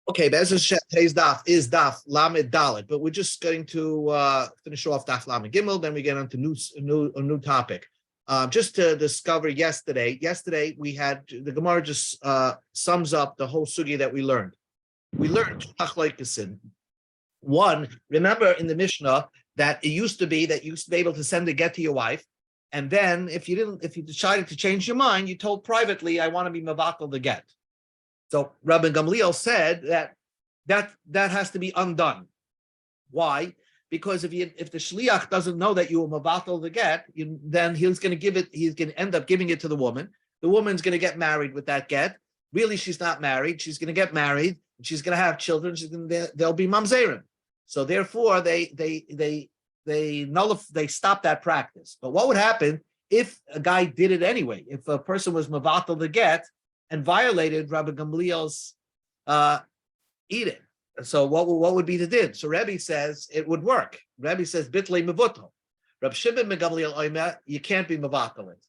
Okay, Be'ez Hashem, today's daf is daf Lamed Dalet, but we're just going to finish off daf Lamed Gimel, then we get on to a new topic. Just to discover yesterday we had, the Gemara just sums up the whole sugi that we learned. We learned two machlokes. One, remember in the Mishnah that it used to be that you used to be able to send a get to your wife, and then if you decided to change your mind, you told privately, I want to be mavakel the get. So Rabbi Gamliel said that has to be undone. Why? Because if the shliach doesn't know that you were mavatal the get, then he's going to end up giving it to the woman. The woman's going to get married with that get. Really, she's not married. She's going to get married. She's going to have children. They'll be mamzerim. So therefore, they stop that practice. But what would happen if a guy did it anyway? If a person was mavatal the get and violated Rabbi Gamliel's edict. So what would be the din? So Rebbe says it would work. Rebbe says bitlei mevutal. Rabbi Shimon ben Gamliel oimer, you can't be mevakel it.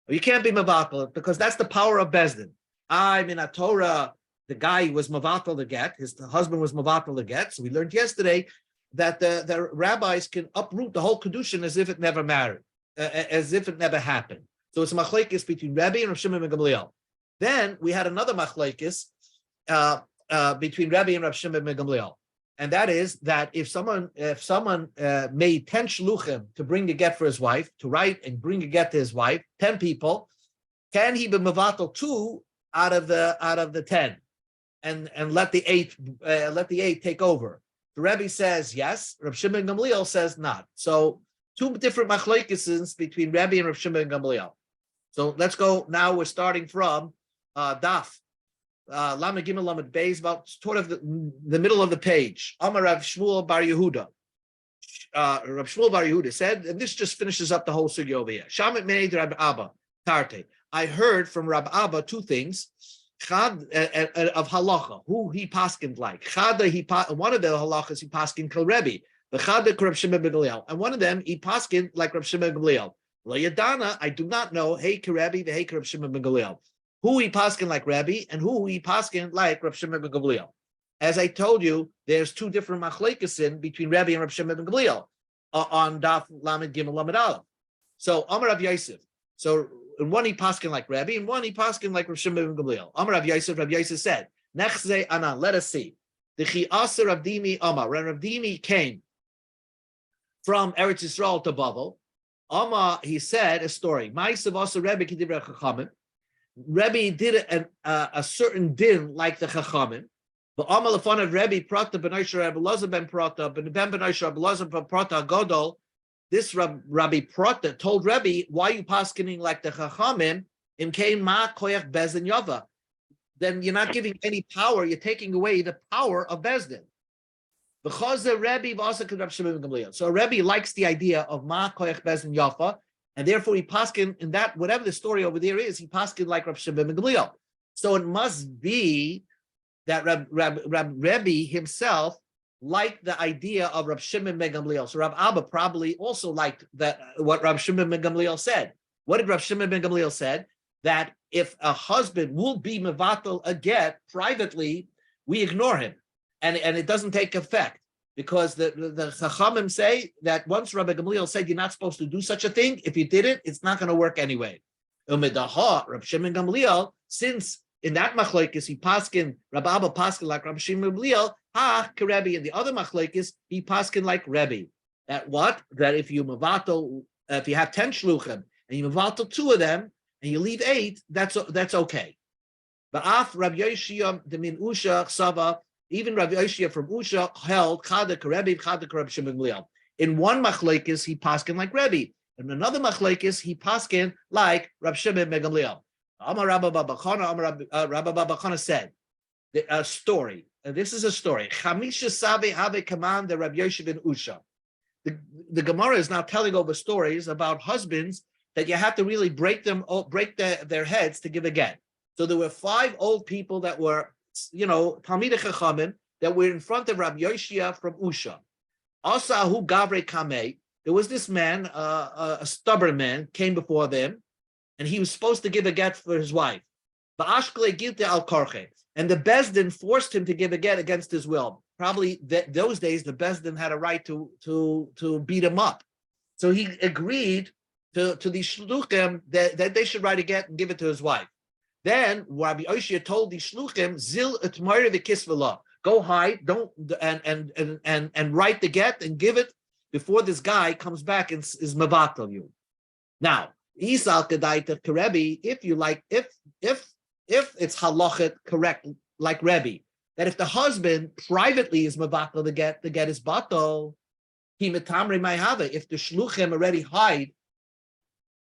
You can't be mevakel it because that's the power of bezdin. I mean, a Torah, the guy was mevakel the get. His husband was mevakel the get. So we learned yesterday that the rabbis can uproot the whole kedushin as if it never married, as if it never happened. So it's a machlekes between Rebbe and Rabbi Shimon ben Gamliel. Then we had another machlekes between Rabbi and Rav Shimon ben Gamliel, and that is that if someone made 10 shluchim to bring a get for his wife, to write and bring a get to his wife, 10 people, can he be mevatel 2 out of the 10, and let the 8 take over? The Rebbe says yes. Rav Shimon ben Gamliel says not. So two different machlekes between Rabbi and Rav Shimon ben Gamliel. So let's go now. We're starting from Daf Lamed Gimel Lamed Beis, about sort of the middle of the page. Amar Rav Shmuel Bar Yehuda. Rav Shmuel Bar Yehuda said, and this just finishes up the whole sugya over here. Shamet Meid Rab Abba Tarte. I heard from Rab Abba two things. Chad of halacha, who he paskined like. One of the halachas he paskined kol Rebbe. The Chad Rab Shimon ben Gamliel, and one of them he paskined like Rab Shimon ben Gamliel. Lo Yadana, I do not know. Hey Rebbe, the Hey Rab Shimon ben Gamliel. Who he paskin like Rebbe and who he paskin like Rab Shimon ben Gamliel. As I told you, there's two different machlekes between Rebbe and Rab Shimon ben Gamliel on Daf Lamed Gimel Lamed Aleph. So Amar Rav Yosef. So in one he paskin like Rebbe, and one he paskin like Rab Shimon ben Gamliel. Amar Rav Yosef said, Nechze Anan, let us see. The Chi Aser Rav Dimi Amar. When Rav Dimi came from Eretz Yisrael to Bavel, Amar, he said a story. Ma'asav Aser Rebbe K'divrei Chachamim. Rebbe did a certain din like the Chachamim. But Amar lefon of Rebbe Prata ben Oisha Rabbi Lazar ben Prata ben Oisha Rabbi Lazar ben Prata Godol. This Rabbi Prata told Rebbe, why are you paskening like the Chachamim? Im kein ma koyach bezdin yava. Then you're not giving any power. You're taking away the power of bezdin. Because the Rebbe also could Rab Shimon ben Gamliel. So Rebbe likes the idea of ma koyach bezdin yafa. And therefore, he paskin in that, whatever the story over there is, he paskin like Rab Shimon ben Gamliel. So it must be that Rebbe himself liked the idea of Rab Shimon ben Gamliel. So Rab Abba probably also liked what Rab Shimon ben Gamliel said. What did Rab Shimon ben Gamliel said? That if a husband will be mevatel a get privately, we ignore him, and it doesn't take effect. Because the Chachamim say that once Rabbi Gamliel said you're not supposed to do such a thing, if you did it, it's not going to work anyway. Rabbi Shimon Gamliel, since in that machlekes he paskin, Rabbi Abba paskin like Rabbi Shimon Gamliel, Rebbe, and the other machlekes he paskin like Rebbe. That what? That if you mavato, if you have 10 shluchim and you mavato 2 of them and you leave 8, that's okay. But af Rabbi Yoshia the min Usha Sava. Even Rabbi Yoshia from Usha held Chadek Rebbe, Chadek Rabbi Shimon Gamliel. In one machlekes, he paskin like Rebbe. In another machlekes, he paskin like Rabbi Shimon ben Gamliel. Amar Rabba Baba Chana said a story. And this is a story. Chamisha Sabe Have Command the Rabbi Yoshia ben Usha. The Gemara is now telling over stories about husbands that you have to really break their heads to give a get. So there were 5 old people that were, Talmidei Chachamim, that were in front of Rabbi Yoshia from Usha. Asahu Gavre Kamei. There was this man, a stubborn man, came before them, and he was supposed to give a get for his wife. Ba'ashkele gilte al korche. and the Bezdin forced him to give a get against his will. Probably those days, the Bezdin had a right to beat him up. So he agreed to the shluchim that they should write a get and give it to his wife. Then Rabbi Oshia told the shluchim, "Zil etmar v'kisvela, go hide, don't and write the get and give it before this guy comes back and is mavatal you." Now, Isal kedaita kerebi, if you like, if it's halachet correct like Rebbe, that if the husband privately is mavatal the get is batal. He metamri mayhava. If the shluchim already hide,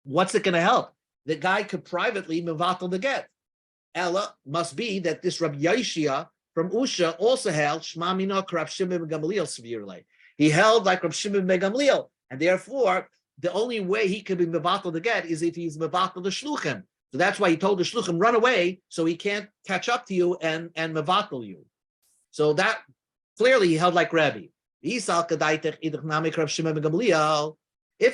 what's it going to help? The guy could privately mavatal the get. Ella must be that this Rabbi Yoshia from Usha also held Shma Mina Rab Shimon ben Gamliel severely. He held like Rab Shimon ben Gamliel, and therefore the only way he could be mavatal the get is if he's mavatal the shluchim. So that's why he told the shluchim run away, so he can't catch up to you and mavatal you. So that clearly he held like Rebbe. If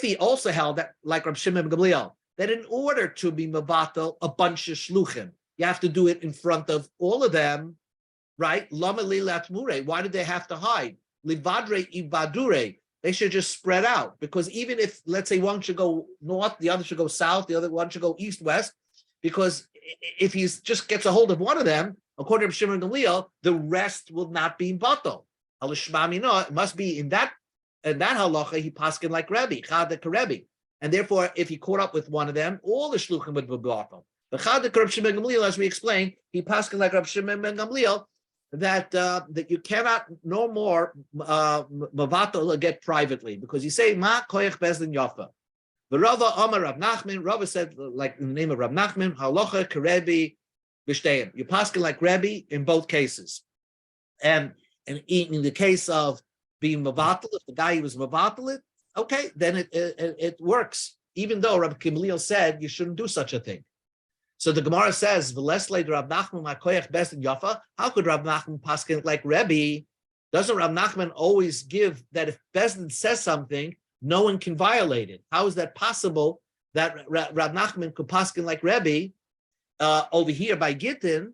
he also held that, like Rab Shimon ben Gamliel, that in order to be mavatal a bunch of shluchim, you have to do it in front of all of them, right? Why did they have to hide? They should just spread out, because even if, let's say, one should go north, the other should go south, the other one should go east, west, because if he just gets a hold of one of them, according to Shimon ben Gamliel, the rest will not be batal. It must be in that halacha he paskin like Rebbe, Chadek Rebbe, and therefore if he caught up with one of them, all the shluchim would be batal. But Chadek Reb Shimon ben Gamliel, as we explained, he paskin like Reb Shimon ben Gamliel that you cannot no more mavatal get privately, because you say ma koyach bezdin yafa. The Rava Amar Rav Nachman, Rava said like in the name of Rav Nachman, halacha kerebi b'shteim. You paskin like Rebbe in both cases, and in the case of being mavatal, if the guy was mavatal it, okay, then it works. Even though Rabbi Gamliel said you shouldn't do such a thing. So the Gemara says, "V'leslei Rav Nachman ma'koyach bezdin yafa." How could Rav Nachman paskin like Rebbe? Doesn't Rav Nachman always give that if Bezdin says something, no one can violate it? How is that possible that Rav Nachman could paskin like Rebbe over here by Gittin,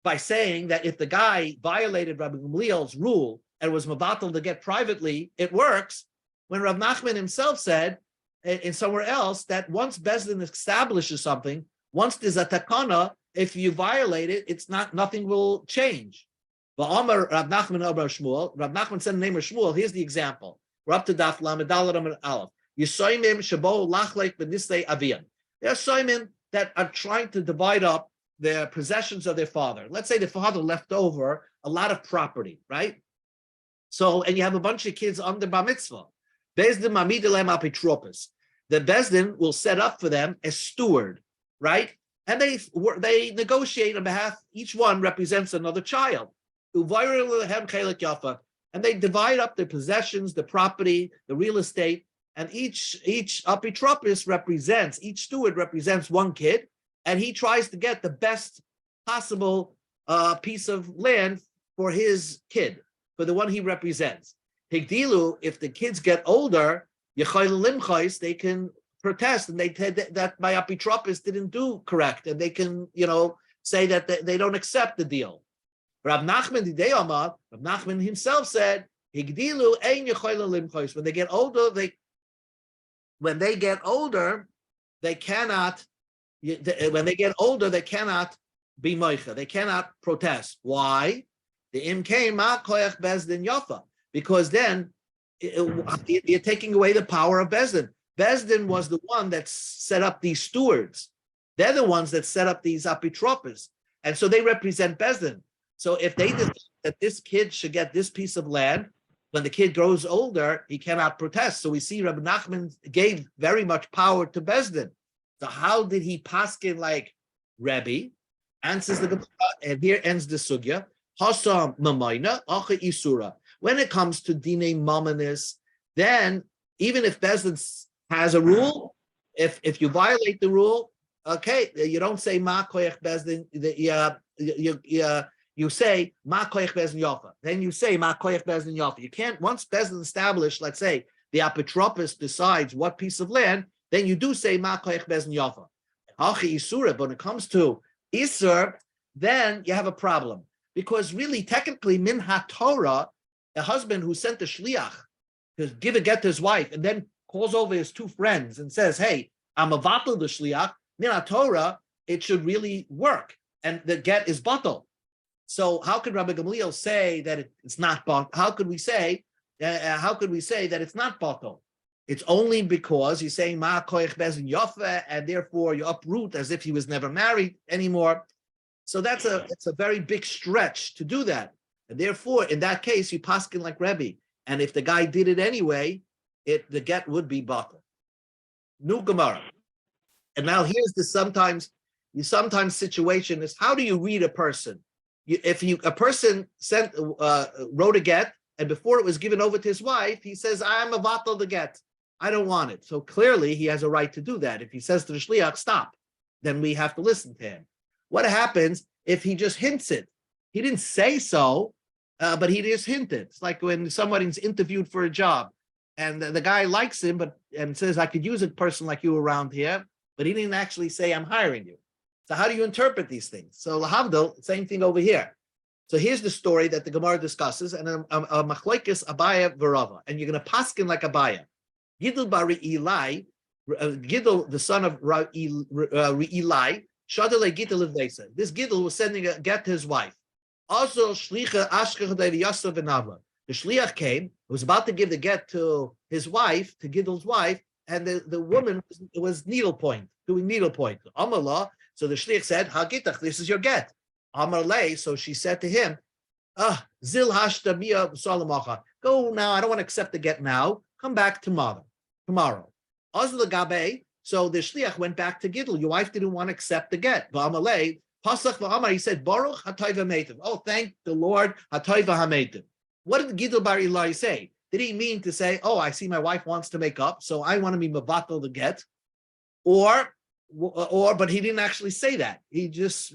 by saying that if the guy violated Rabbi Gamliel's rule and was mavatal to get privately, it works, when Rav Nachman himself said in somewhere else that once Bezdin establishes something, once there's a takana, if you violate it, it's nothing will change. V'amar Rav Nachman Obar Shmuel. Rav Nachman said in the name of Shmuel. Here's the example. We're up to Daf Lamed Daled Amud Aleph. Yisoimim shabo lachlek b'nisei aviyam. There are soimim that are trying to divide up their possessions of their father. Let's say the father left over a lot of property, right? So, and you have a bunch of kids under bar mitzvah. Bezdin mamidilem apitropos. The Bezdin will set up for them a steward, right? And they negotiate on behalf. Each one represents another child. And they divide up their possessions, the property, the real estate, and each apitropos represents, each steward represents one kid, and he tries to get the best possible piece of land for his kid, for the one he represents. Higdilu, if the kids get older, they can protest, and they that my apitropos didn't do correct, and they can, say that they don't accept the deal. Rav Nachman Rav Nachman himself said, Higdilu ein limchos. When they get older, they cannot. When they get older, they cannot be moicha. They cannot protest. Why? The im came ma koyach bezdin yafa, because then you're taking away the power of Bezdin. Bezdin was the one that set up these stewards. They're the ones that set up these apitropos, and so they represent Bezdin. So if they decide that this kid should get this piece of land, when the kid grows older, he cannot protest. So we see Rabbi Nachman gave very much power to Bezdin. So how did he paskin like Rebbe? Answers the Gemara, and here ends the sugya. Hasam mamayna acha isura. When it comes to dine mamanis, then even if Bezdin has a rule, if you violate the rule, okay, you don't say ma koyach Bezdin. You say ma koyach Bezdin yafa. Then you say ma koyach Bezdin yafa. You can't, once Bezdin established, let's say the apitropos decides what piece of land, then you do say ma koyach Bezdin yafa. Hachi isura. But when it comes to isur, then you have a problem. Because really, technically, min ha-Torah, a husband who sent a shliach to give a get to his wife and then calls over his two friends and says, hey, I'm a vatal the shliach, min ha-Torah, it should really work. And the get is batal. So how could Rabbi Gamliel say that it's not batal? How could we say that it's not batal? It's only because he's saying ma koich bezin yofe, and therefore you uproot as if he was never married anymore. So it's a very big stretch to do that, and therefore in that case you paskin like Rebbe, and if the guy did it anyway, the get would be batal. New Gemara, and now here's the sometimes situation is, how do you read a person? A person wrote a get, and before it was given over to his wife, he says, I'm a vatal the get. I don't want it. So clearly he has a right to do that. If he says to the shliach, stop, then we have to listen to him. What happens if he just hints it? He didn't say so, but he just hinted. It's like when somebody's interviewed for a job and the guy likes him, and says, I could use a person like you around here, but he didn't actually say, I'm hiring you. So how do you interpret these things? So lahavdil, same thing over here. So here's the story that the Gemara discusses, and a machlokes Abaya v'Rava, and you're going to paskin like Abaya. Gidl bari Eli, Gidl the son of Eli, Shadale Gidl Levesa. This Gidl was sending a get to his wife. Also, Shlicha Ashkech Yasser v'Navla. The shliach came, was about to give the get to his wife, to Gidl's wife, and the woman was doing needlepoint. Amallah. So the shliach said, "Hagitach, this is your get." Amar lei. So she said to him, "Zil hashta mia salamacha. Go now. I don't want to accept the get now. Come back tomorrow." Azla gabe. So the shliach went back to Gidl. Your wife didn't want to accept the get. V'amar lei. Pasach v'amar. He said, "Baruch hatayva meitiv." Oh, thank the Lord. Hatayva hameitiv. What did Gidl bar Eli say? Did he mean to say, "Oh, I see my wife wants to make up, so I want to be mevatel the get," but he didn't actually say that. It's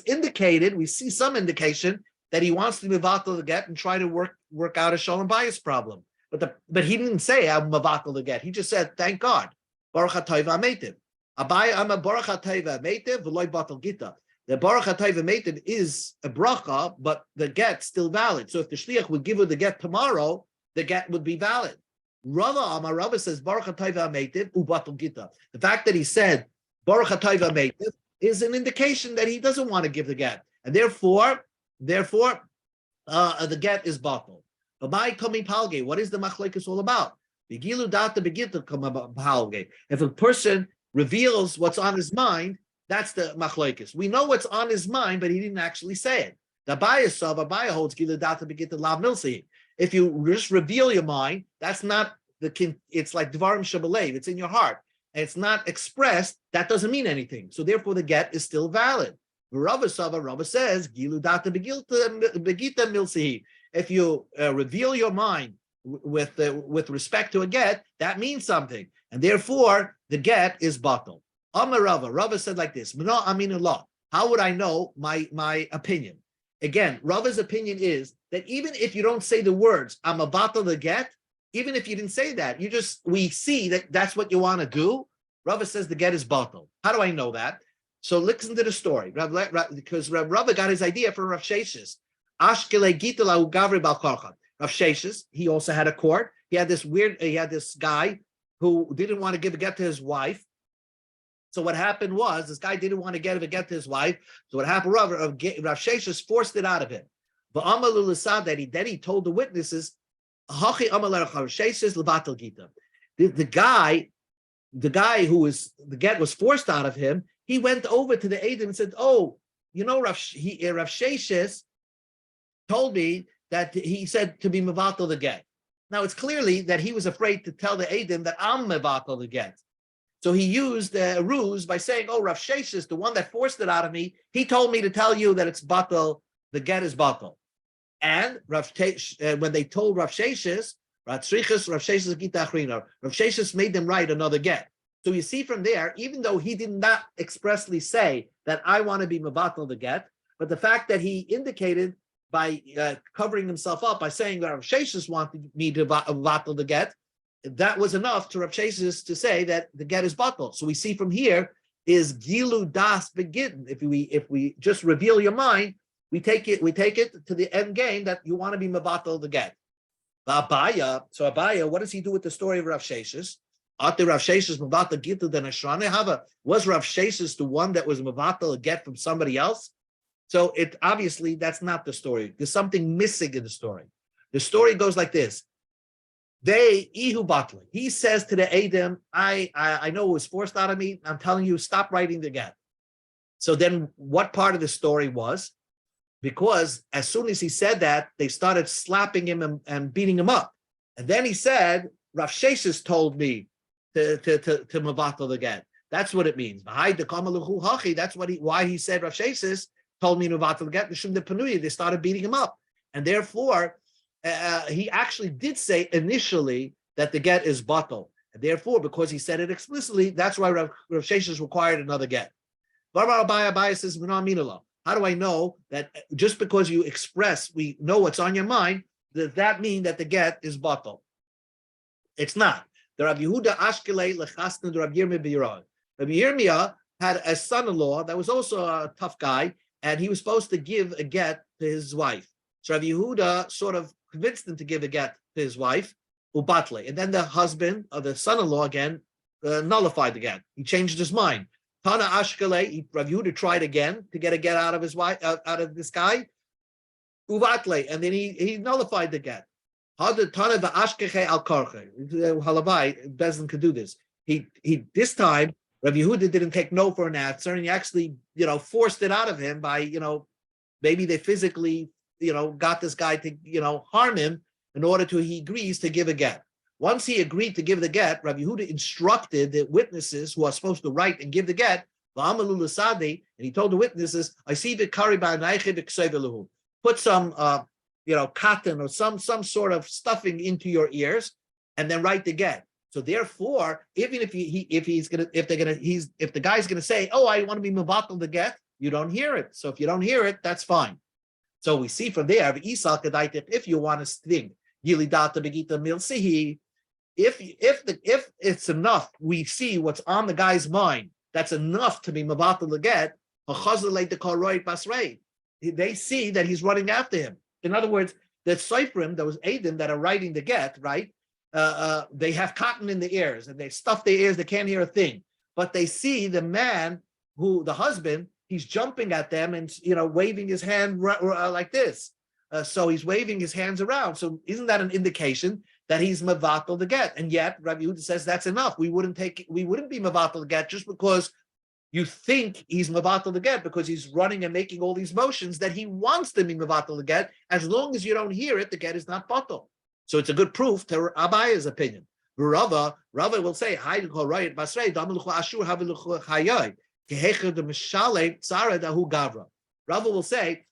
indicated. We see some indication that he wants to be mevatel the get and try to work out a shalom bias problem. But he didn't say I'm mevatel the get. He just said, "Thank God." Baruch hatayva meitiv. Abai ama baruch hatayva meitiv v'loy batel gita. The baruch hatayva meitiv is a bracha, but the get's still valid. So if the shliach would give her the get tomorrow, the get would be valid. Rava says Baruch Hatayva Meitiv ubatul gita. The fact that he said Baruch Hatayva Meitiv is an indication that he doesn't want to give the get, and therefore the get is batul. But my coming palge, what is the machlokes all about? Begilu data begita come palge. If a person reveals what's on his mind, that's the machlokes. We know what's on his mind, but he didn't actually say it. The Abaya holds gilu data begita lav milsi. If you just reveal your mind, that's not it's like Dvarim Shabalev, it's in your heart, and it's not expressed, that doesn't mean anything. So therefore the get is still valid. Rava says, Gilu data begita milsihi. If you reveal your mind with respect to a get, that means something. And therefore the get is batal. Amar Rava said like this, Mano aminullah. How would I know my opinion? Again, Rava's opinion is that even if you don't say the words, I'm about to get, even if you didn't say that, we see that that's what you want to do. Rava says the get is batal. How do I know that? So listen to the story. Because Rava got his idea from Rav Sheshes. Ashkele gitala ugavri balkarchat. Rav Sheshes, he also had a court. He had this guy who didn't want to give a get to his wife. So what happened was, this guy didn't want to give a get to his wife. So what happened, Rav Sheshes forced it out of him. Then he told the witnesses, the guy the get was forced out of him, he went over to the Eidim and said, "Oh, you know, Rav Sheshes told me that he said to be mevatel the get." Now it's clearly that he was afraid to tell the Eidim that I'm mevatel the get. So he used a ruse by saying, "Oh, Rav Sheshes, the one that forced it out of me, he told me to tell you that it's batal, the get is batal." And when they told Rav Sheshes, Rav Sheshes made them write another get. So you see from there, even though he did not expressly say that I want to be mevatel the get, but the fact that he indicated by covering himself up by saying that Rav Sheshes wanted me to mevatel the get, that was enough to Rav Sheshes to say that the get is batal. So we see from here is Gilu Das Begitten. If we just reveal your mind, we take it to the end game that you want to be Mabatal the get. Abaya, so Abaya, what does he do with the story of Rav Sheshes? After Rav Sheshes Mabatal Gittin Daf, was Rav Sheshes the one that was Mabatal a get from somebody else? So it obviously that's not the story. There's something missing in the story. The story goes like this. Ihu Batli. He says to the Adam, I know it was forced out of me. I'm telling you, stop writing the get. So then what part of the story was? Because as soon as he said that, they started slapping him and beating him up. And then he said, Rav Sheshes told me to Mavatal the get. That's what it means. That's why he said Rav Sheshes told me to Mavatal the get. They started beating him up. And therefore, he actually did say initially that the get is batal. And therefore, because he said it explicitly, that's why Rav Sheshes required another get. Abaya says, how do I know that just because you express, we know what's on your mind, does that mean that the get is batal? It's not. The Rav Yehuda Ashkelei lechasna Rav Yirmiyah b'Yirah. Rav Yirmiyah had a son-in-law that was also a tough guy, and he was supposed to give a get to his wife. So Rav Yehuda sort of convinced him to give a get to his wife, ubatle, and then the husband or the son-in-law again nullified the get. He changed his mind. Tana Ashkelei, Rav Yehuda tried again to get a get out of his wife, out of this guy, uvatle, and then he nullified the get. Tana v'ashkeche al karche. Halabai, Bezin could do this. He this time Rav Yehuda didn't take no for an answer, and he actually forced it out of him by maybe they physically got this guy to harm him in order to he agrees to give a get. Once he agreed to give the get, Rav Yehuda instructed the witnesses who are supposed to write and give the get, and he told the witnesses, I see the put some cotton or some sort of stuffing into your ears and then write the get. So therefore, even if the guy's gonna say, oh, I want to be mevatel the get, you don't hear it. So if you don't hear it, that's fine. So we see from there, if you want to think, if it's enough, we see what's on the guy's mind. That's enough to be mevatel the get. They see that he's running after him. In other words, the Seifrim, those Adim that are writing the get, right? They have cotton in the ears and they stuff their ears. They can't hear a thing. But they see the man, the husband, he's jumping at them and waving his hand like this. So he's waving his hands around. So isn't that an indication that he's mevatel the get? And yet Rabbi Yehuda says that's enough. We wouldn't be mevatel the get just because you think he's mevatel the get, because he's running and making all these motions that he wants to be mevatel the get. As long as you don't hear it, the get is not batal. So it's a good proof to Abaya's opinion. Rava will say, Rava will say,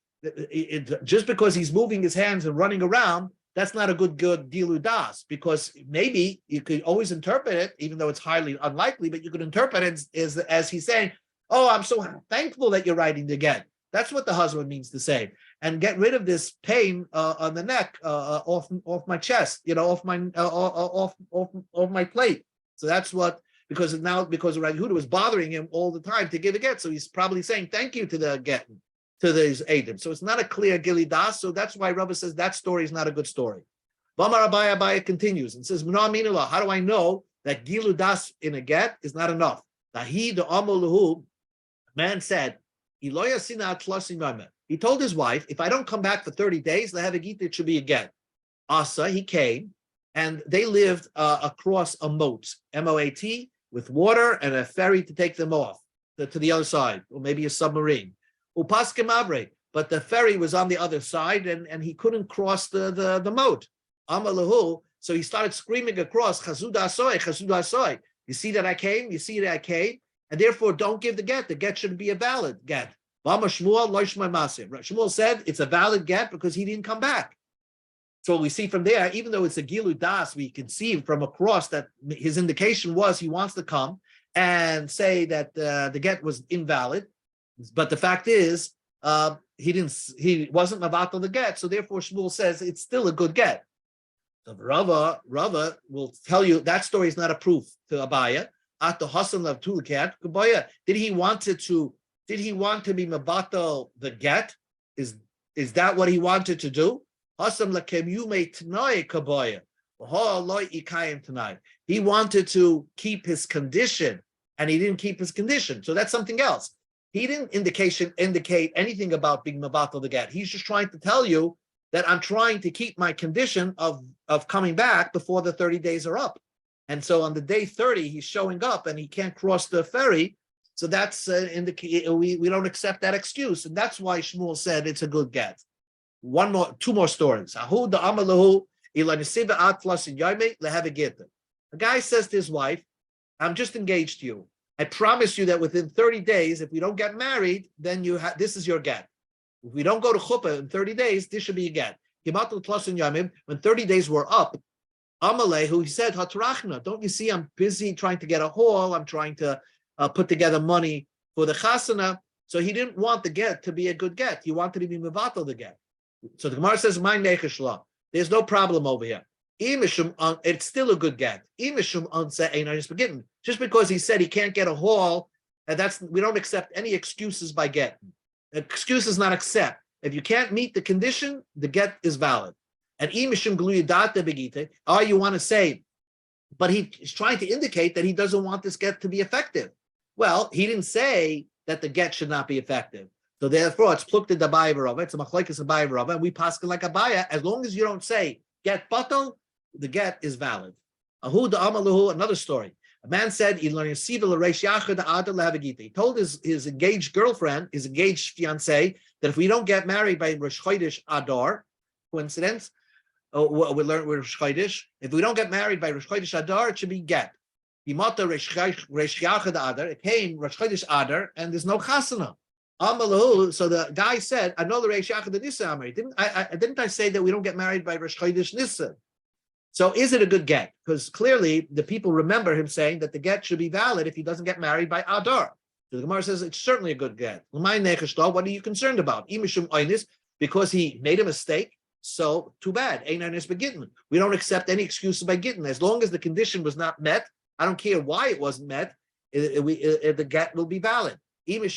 just because he's moving his hands and running around, that's not a good dilu das, because maybe you could always interpret it, even though it's highly unlikely, but you could interpret it as he's saying, oh, I'm so thankful that you're writing the get. That's what the husband means to say, and get rid of this pain on the neck, off my chest, off my plate. So that's what, because Rabbi Yehuda was bothering him all the time to give a get, so he's probably saying thank you to the get, to these Adim. So it's not a clear Gili Das, so that's why Rabbi says that story is not a good story. Bamar Abaya continues and says, how do I know that Gilu Das in a get is not enough? Man said, he told his wife, if I don't come back for 30 days, it should be a get. Asa, he came, and they lived across a moat, M-O-A-T, with water and a ferry to take them off to the other side, or maybe a submarine. Upaskim Abre, but the ferry was on the other side, and he couldn't cross the moat. Amalahu, so he started screaming across, Chazud Asoy, Chazud Asoy. You see that I came? You see that I came? And therefore, don't give the get. The get shouldn't be a valid get. Shmuel said it's a valid get because he didn't come back. So we see from there, even though it's a Gilu Das, we can see from across that his indication was he wants to come and say that the get was invalid. But the fact is, he wasn't mevatel the get, so therefore Shmuel says it's still a good get. So Rava will tell you that story is not a proof to Abaya. at the Hasan of Tulkat Kabaya. Did he want to be mabatal the get? Is that what he wanted to do? Hasan lakemyume tnai kabaya. He wanted to keep his condition, and he didn't keep his condition. So that's something else. He didn't indicate anything about being mabatal the get. He's just trying to tell you that I'm trying to keep my condition of coming back before the 30 days are up. And so on the day 30, he's showing up and he can't cross the ferry. So that's we don't accept that excuse. And that's why Shmuel said it's a good get. Two more stories. A guy says to his wife, I'm just engaged to you. I promise you that within 30 days, if we don't get married, then this is your get. If we don't go to chuppah in 30 days, this should be a get. When 30 days were up, Amalei, who he said, Hatrachna, don't you see I'm busy trying to get a hall, I'm trying to put together money for the chasana. So he didn't want the get to be a good get. He wanted to be mevatel the get. So the Gemara says, "My necheshla." There's no problem over here. It's still a good get. Just because he said he can't get a hall, and we don't accept any excuses by getting. Excuses not accept. If you can't meet the condition, the get is valid. And you want to say, but he's trying to indicate that he doesn't want this get to be effective. Well, he didn't say that the get should not be effective. So therefore, it's plukta d'Abaye v'Rava. It's a machlekes Abaye v'Rava, and we paskin like Abaye. As long as you don't say get batal, the get is valid. Another story. A man said he told his engaged girlfriend, his engaged fiancée, that if we don't get married by Rosh Chodesh Adar, coincidence, we learn with Rosh Chodesh. If we don't get married by Rosh Chodesh Adar, it should be get. It came Rosh Chodesh Adar, and there's no chasana. So the guy said, I know the Reish Yachad Nisan. Didn't I say that we don't get married by Rosh Chodesh Nisan? So is it a good get? Because clearly the people remember him saying that the get should be valid if he doesn't get married by Adar. So the Gemara says it's certainly a good get. What are you concerned about? Because he made a mistake, so too bad. We don't accept any excuses by Gittin. As long as the condition was not met, I don't care why it wasn't met, the get will be valid. But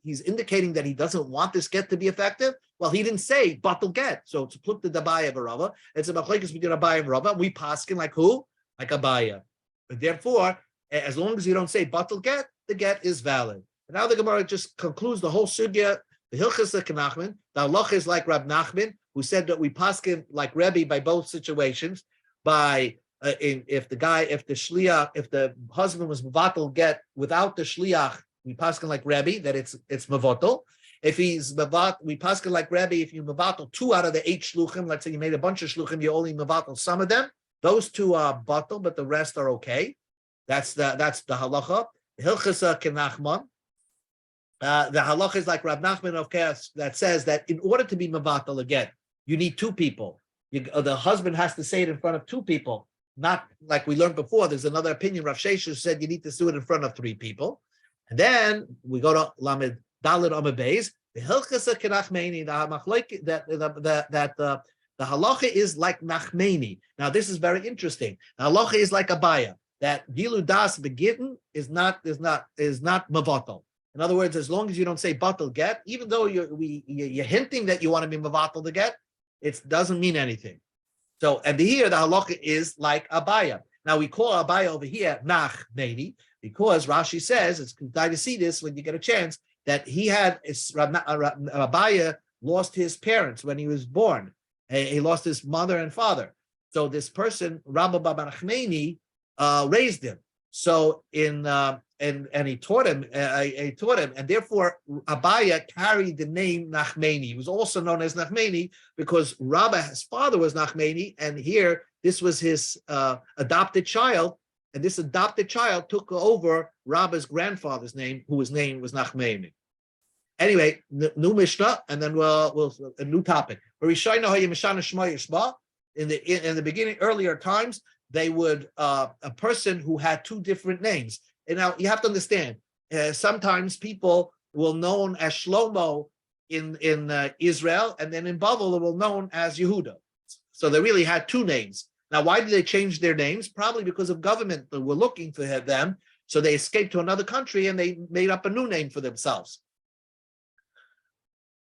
he's indicating that he doesn't want this get to be effective. Well, he didn't say batal get, so it's plukta d'Abaye v'Rava. It's a machlekes between Abaye and Rava. We paskin like who? Like Abaye. But therefore, as long as you don't say batal get, the get is valid. And now the Gemara just concludes the whole sugya. The hilchas of Nachman. The halacha is like Rab Nachman, who said that we paskin like Rebbe by both situations. By if the husband was mevatel get without the shliach, we paskin like Rebbe that it's mevatel. If he's mevatel, we paskin like Rebbe if you mevatel 2 out of the 8 shluchim. Let's say you made a bunch of shluchim, you only mevatel some of them. Those 2 are batel, but the rest are okay. That's the halacha. Hilchasa kenachman. The halacha is like Rab Nachman of Chaos that says that in order to be mevatel again, you need 2 people. The husband has to say it in front of 2 people. Not like we learned before. There's another opinion. Rav Sheshes said you need to do it in front of 3 people. And then we go to Lamed Dalet Amud Beis. The Hilchasa Kenachmeni. The halacha is like Nachmeni. Now this is very interesting. The halacha is like Abaye. That Gilu Das Begitten is not Mavatal. In other words, as long as you don't say batal get, even though you're hinting that you want to be Mavatal the get, it doesn't mean anything. So, and here the halacha is like Abaye. Now we call Abaye over here Nachmeni because Rashi says it's good to see this when you get a chance that he had Abaye lost his parents when he was born. He lost his mother and father. So this person Rabba Baba Nachmeni raised him. So and he taught him, and therefore Abaye carried the name Nachmeni. He was also known as Nachmeni because Rabba's father was Nachmeni, and here this was his adopted child, and this adopted child took over Rabba's grandfather's name, whose name was Nachmeni. Anyway, new Mishnah, and then we'll a new topic. In the beginning, earlier times, they would a person who had 2 different names. And now you have to understand, sometimes people will known as Shlomo in Israel, and then in Bavel they were known as Yehuda. So they really had 2 names. Now, why did they change their names? Probably because of government that were looking for them. So they escaped to another country and they made up a new name for themselves.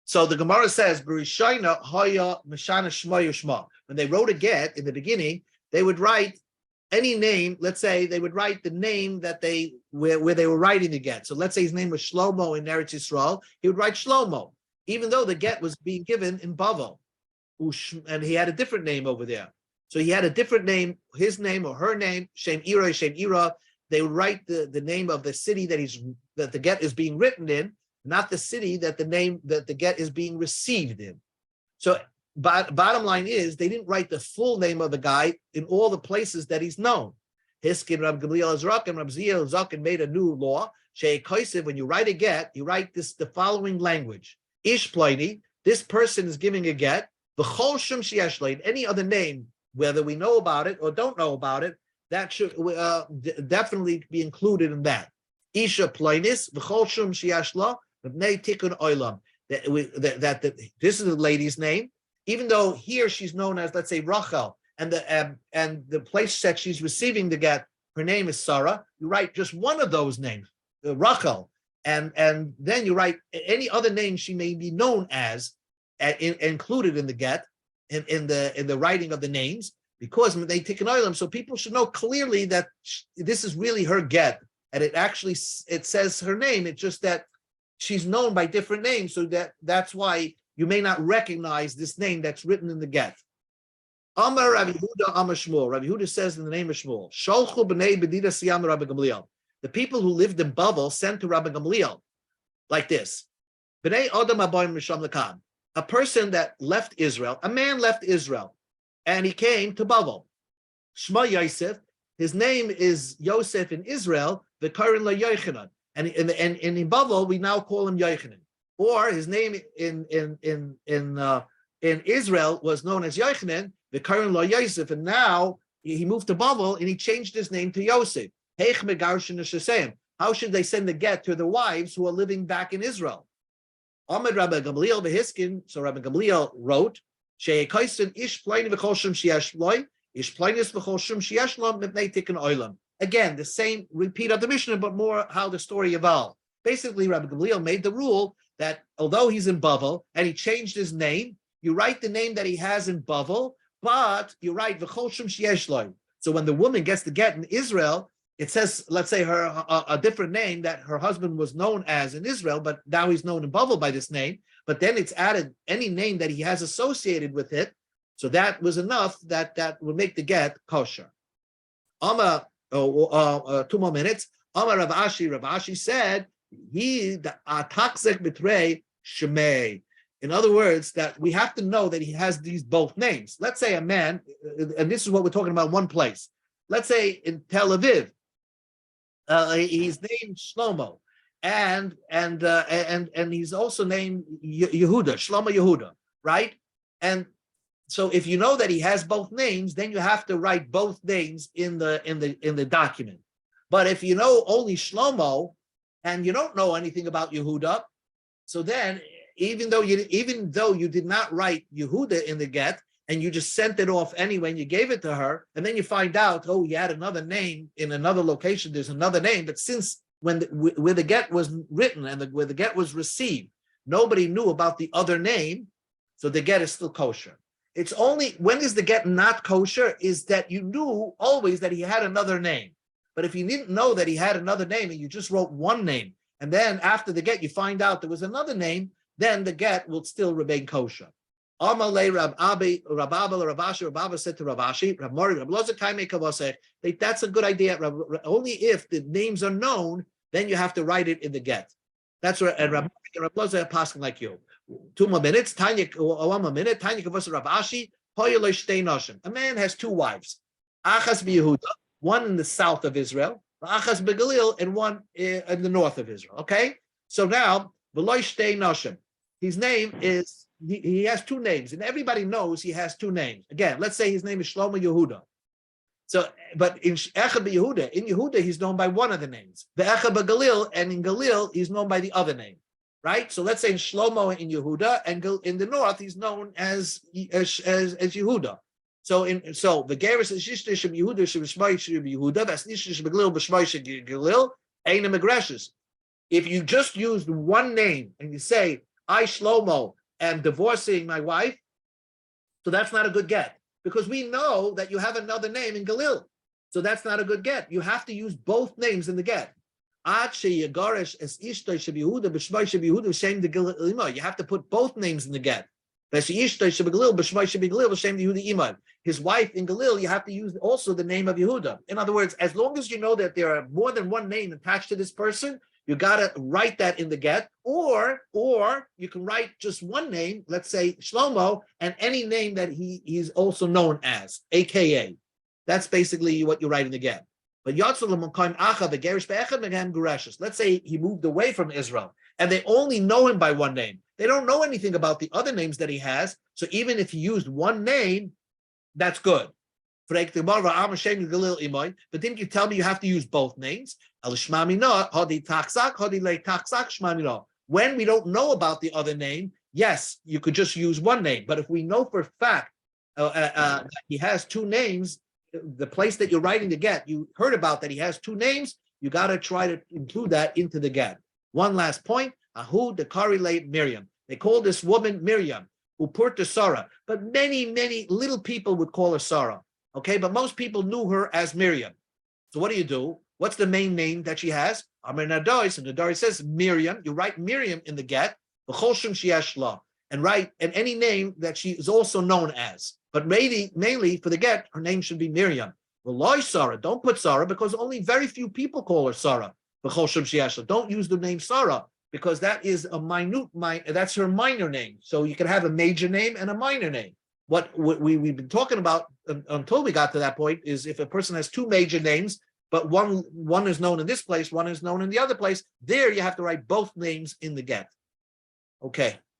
So the Gemara says, when they wrote a get in the beginning, they would write any name. Let's say they would write the name that where they were writing the get. So let's say his name was Shlomo in Eretz Yisrael. He would write Shlomo, even though the get was being given in Bavel, and he had a different name over there. So he had a different name, his name or her name, Shem Ira, Shem Ira. They would write the name of the city that the get is being written in, not the city that the get is being received in. So bottom line is, they didn't write the full name of the guy in all the places that he's known. Hiskin, Rab Gamliel Azrak, and Rab Ziel Zakin made a new law. When you write a get, you write the following language. Ish Pliny, this person is giving a get. V'chol shum sheyesh lein, any other name, whether we know about it or don't know about it, that should definitely be included in that. Isha Plinis, v'chol shum sheyesh la, v'bnei tikun olam. This is the lady's name, even though here she's known as, let's say, Rachel, and the place that she's receiving the get, her name is Sarah. You write just one of those names, Rachel, and then you write any other name she may be known as, included in the get, in the writing of the names, because they take an oilam, so people should know clearly that this is really her get, and it says her name. It's just that she's known by different names, so that's why you may not recognize this name that's written in the get. Amar Rabbi Yehuda Amar Shmuel. Rabbi Yehuda says in the name of Shmuel, Sholchu b'nei b'dida siyam Rabbi Gamliel. The people who lived in Bavel sent to Rabbi Gamliel like this: B'nei Adam Abayim Misham Lekam. A person that left Israel, a man left Israel, and he came to Bavel. Shema Yosef. His name is Yosef in Israel. The current La Yochanan, and in Bavel we now call him Yochanan. Or his name in Israel was known as Yochanan, the current Lo Yosef, and now he moved to Bavel and he changed his name to Yosef. How should they send the get to the wives who are living back in Israel? Ahmed Rabbi Gamliel behiskin. So Rabbi Gamliel wrote, Again, the same repeat of the Mishnah, but more how the story evolved. Basically, Rabbi Gamliel made the rule that although he's in Bavel and he changed his name, you write the name that he has in Bavel, but you write v'chol shum sheyesh lo. So when the woman gets the get in Israel, it says, let's say a different name that her husband was known as in Israel, but now he's known in Bavel by this name. But then it's added any name that he has associated with it. So that was enough that would make the get kosher. 2 more minutes. Amar Rav Ashi said, he the ataksek betray shemei. In other words, that we have to know that he has these both names. Let's say a man, and this is what we're talking about, one place. Let's say in Tel Aviv, he's named Shlomo, and he's also named Yehuda, Shlomo Yehuda, right? And so if you know that he has both names, then you have to write both names in the document. But if you know only Shlomo and you don't know anything about Yehuda, so then even though you did not write Yehuda in the get and you just sent it off anyway and you gave it to her, and then you find out, oh, you had another name in another location, there's another name, but since where the get was written and where the get was received, nobody knew about the other name, so the get is still kosher. It's only when is the get not kosher is that you knew always that he had another name. But if you didn't know that he had another name and you just wrote one name, and then after the get you find out there was another name, then the get will still remain kosher. Amalei Rab Abi, Rab Abba, Rab Ashi, Rab Abba said to Rab Ashi, Rab Mori, Rab Loza Kaimei Kavoseh, that's a good idea. Only if the names are known, then you have to write it in the get. That's right. And Rab Loza passing like you. 2 more minutes. Tanya, 1 more minute. Tanya Kavoseh Rab Ashi, Hoyeloi Shtei Noshim. A man has 2 wives. Achas b'Yehuda, one in the south of Israel, Achas b'Galil, and one in the north of Israel. Okay? So now, V'loi Shtei Noshim. His name is, he has 2 names, and everybody knows he has 2 names. Again, let's say his name is Shlomo Yehuda. So, but in Echad b'Yehuda, in Yehuda, he's known by one of the names. The Echad b'Galil, and in Galil, he's known by the other name. Right? So let's say in Shlomo in Yehuda, and in the north, he's known as Yehuda. So the Geras is Shishta Sheb Yehuda Sheb Shmai Sheb Yehuda. That's Nishta Sheb Galil B'Shmai Sheb Galil. Ein Megreshes. If you just used one name and you say I Shlomo am divorcing my wife, so that's not a good get because we know that you have another name in Galil. So that's not a good get. You have to use both names in the get. You have to put both names in the get. His wife in Galil, you have to use also the name of Yehuda. In other words, as long as you know that there are more than one name attached to this person, you got to write that in the get, or you can write just one name, let's say Shlomo, and any name that he's also known as, aka. That's basically what you write in the get. But let's say he moved away from Israel and they only know him by one name. They don't know anything about the other names that he has. So even if he used one name, that's good. But didn't you tell me you have to use both names? When we don't know about the other name, yes, you could just use one name. But if we know for a fact that he has two names, the place that you're writing the get, you heard about that he has two names, you got to try to include that into the get. One last point, Ahu the Karilate Miriam. They call this woman Miriam, Upurta Sarah, but many little people would call her Sarah. Okay, but most people knew her as Miriam. So what do? What's the main name that she has? Amar Nadois, and Nadois says Miriam. You write Miriam in the get, and write and any name that she is also known as. But mainly for the get, her name should be Miriam. Well, Sarah, don't put Sarah because only very few people call her Sarah. Don't use the name Sarah because that is that's her minor name. So you can have a major name and a minor name. What we've been talking about until we got to that point is if a person has two major names, but one is known in this place, one is known in the other place, there you have to write both names in the get. Okay.